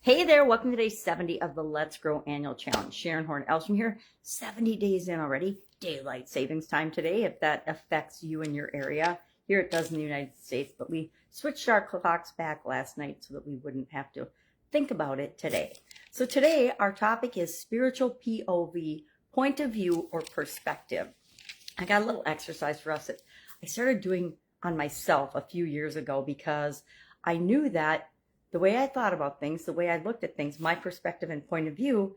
Hey there, welcome to day 70 of the Let's Grow Annual Challenge. Sharon Horne-Ellstrom here, 70 days in already. Daylight savings time today, if that affects you in your area. Here it does in the United States, but we switched our clocks back last night so that we wouldn't have to think about it today. So today our topic is spiritual POV, point of view or perspective. I got a little exercise for us that I started doing on myself a few years ago because I knew that the way I thought about things, the way I looked at things, my perspective and point of view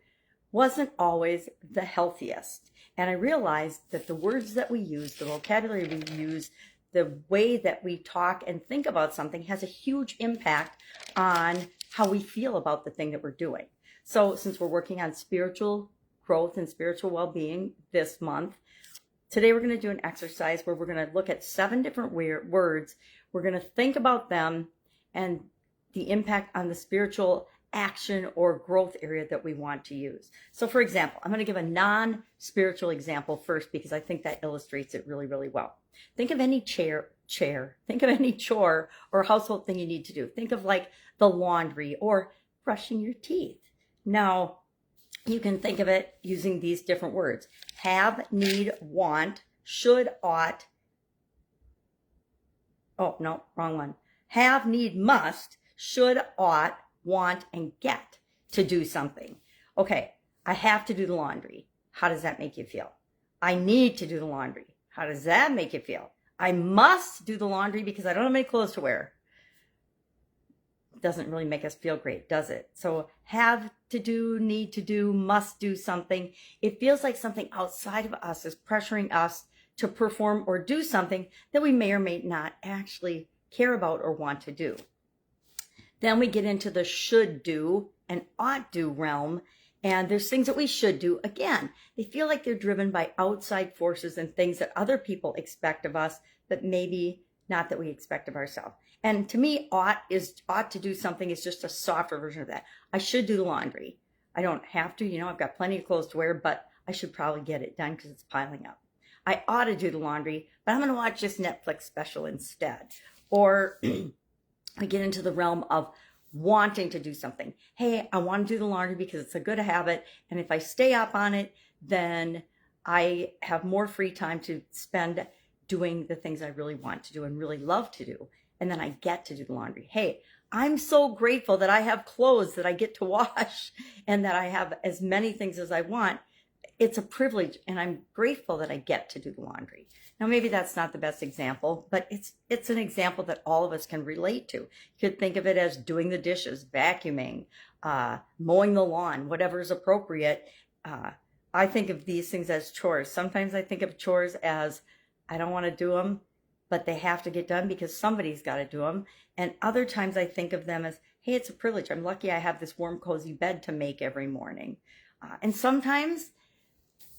wasn't always the healthiest. And I realized that the words that we use, the vocabulary we use, the way that we talk and think about something has a huge impact on how we feel about the thing that we're doing. So since we're working on spiritual growth and spiritual well-being this month, today we're going to do an exercise where we're going to look at 7 different words. We're going to think about them and the impact on the spiritual action or growth area that we want to use. So for example, I'm going to give a non-spiritual example first because I think that illustrates it really, really well. Think of any think of any chore or household thing you need to do. Think of like the laundry or brushing your teeth. Now, you can think of it using these different words. Have, need, want, should, ought. Oh, no, wrong one. Have, need, must, should, ought, want, and get to do something. Okay, I have to do the laundry. How does that make you feel? I need to do the laundry. How does that make you feel? I must do the laundry because I don't have any clothes to wear. Doesn't really make us feel great, does it? So have to do, need to do, must do something. It feels like something outside of us is pressuring us to perform or do something that we may or may not actually care about or want to do. Then we get into the should do and ought do realm. And there's things that we should do. Again, they feel like they're driven by outside forces and things that other people expect of us, but maybe not that we expect of ourselves. And to me, ought to do something is just a softer version of that. I should do the laundry. I don't have to, I've got plenty of clothes to wear, but I should probably get it done because it's piling up. I ought to do the laundry, but I'm going to watch this Netflix special instead. Or I get into the realm of wanting to do something. Hey, I want to do the laundry because it's a good habit. And if I stay up on it, then I have more free time to spend doing the things I really want to do and really love to do. And then I get to do the laundry. Hey, I'm so grateful that I have clothes that I get to wash and that I have as many things as I want. It's a privilege, and I'm grateful that I get to do the laundry. Now, maybe that's not the best example, but it's an example that all of us can relate to. You could think of it as doing the dishes, vacuuming, mowing the lawn, whatever is appropriate. I think of these things as chores. Sometimes I think of chores as I don't want to do them, but they have to get done because somebody's got to do them. And other times I think of them as, hey, it's a privilege. I'm lucky I have this warm, cozy bed to make every morning. And sometimes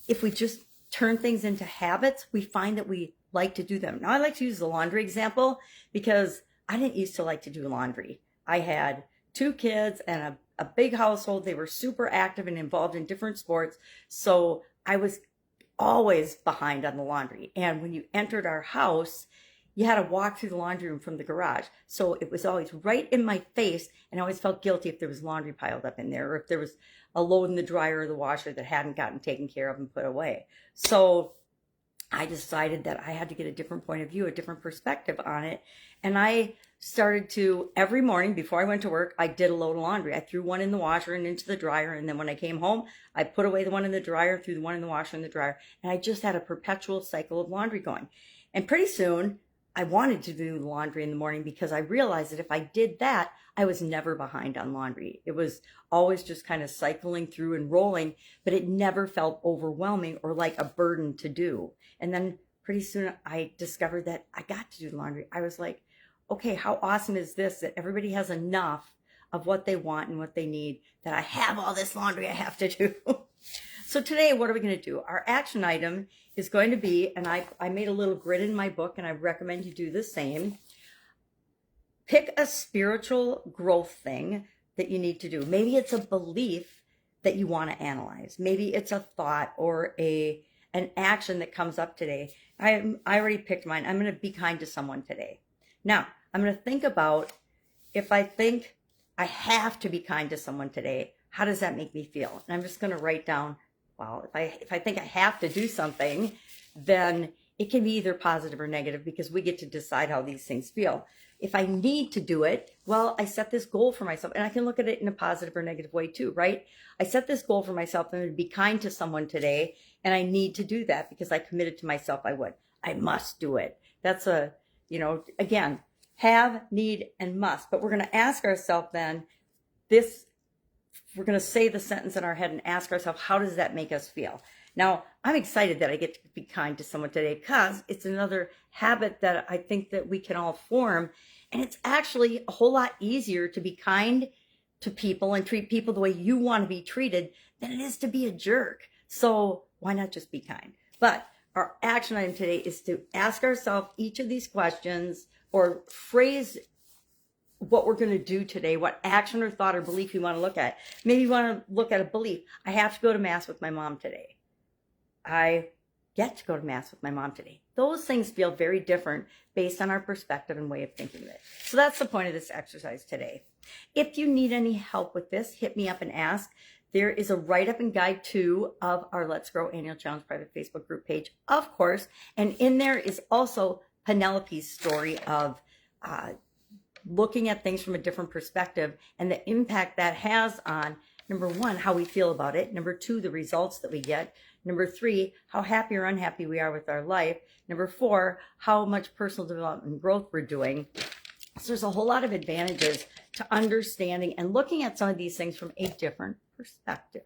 if we just turn things into habits, we find that we like to do them. Now, I like to use the laundry example because I didn't used to like to do laundry. I had 2 kids and a big household. They were super active and involved in different sports. So I was always behind on the laundry. And when you entered our house, you had to walk through the laundry room from the garage. So it was always right in my face. And I always felt guilty if there was laundry piled up in there or if there was a load in the dryer or the washer that hadn't gotten taken care of and put away. So I decided that I had to get a different point of view, a different perspective on it. And I started to, every morning before I went to work, I did a load of laundry. I threw one in the washer and into the dryer. And then when I came home, I put away the one in the dryer, threw the one in the washer and the dryer. And I just had a perpetual cycle of laundry going. And pretty soon, I wanted to do the laundry in the morning because I realized that if I did that, I was never behind on laundry. It was always just kind of cycling through and rolling, but it never felt overwhelming or like a burden to do. And then pretty soon I discovered that I got to do the laundry. I was like, okay, how awesome is this that everybody has enough of what they want and what they need that I have all this laundry I have to do. So today, what are we going to do? Our action item is going to be, and I made a little grid in my book, and I recommend you do the same. Pick a spiritual growth thing that you need to do. Maybe it's a belief that you want to analyze. Maybe it's a thought or an action that comes up today. I already picked mine. I'm going to be kind to someone today. Now, I'm going to think about if I think I have to be kind to someone today. How does that make me feel? And I'm just going to write down, well, if I think I have to do something, then it can be either positive or negative because we get to decide how these things feel. If I need to do it, well, I set this goal for myself, and I can look at it in a positive or negative way too, right? I set this goal for myself. I'm going to be kind to someone today, and I need to do that because I committed to myself I would. I must do it. That's a, again, have, need, and must. But we're going to ask ourselves then we're going to say the sentence in our head and ask ourselves, how does that make us feel? Now, I'm excited that I get to be kind to someone today because it's another habit that I think that we can all form. And it's actually a whole lot easier to be kind to people and treat people the way you want to be treated than it is to be a jerk. So why not just be kind? But our action item today is to ask ourselves each of these questions or phrase what we're going to do today, what action or thought or belief you want to look at. Maybe you want to look at a belief. I have to go to Mass with my mom today. I get to go to Mass with my mom today. Those things feel very different based on our perspective and way of thinking of it. So that's the point of this exercise today. If you need any help with this, hit me up and ask. There is a write-up and guide too of our Let's Grow Annual Challenge private Facebook group page, of course. And in there is also Penelope's story of looking at things from a different perspective and the impact that has on, number one, how we feel about it. Number two, the results that we get. Number three, how happy or unhappy we are with our life. Number four, how much personal development and growth we're doing. So there's a whole lot of advantages to understanding and looking at some of these things from a different perspective.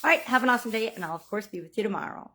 All right, have an awesome day, and I'll, of course, be with you tomorrow.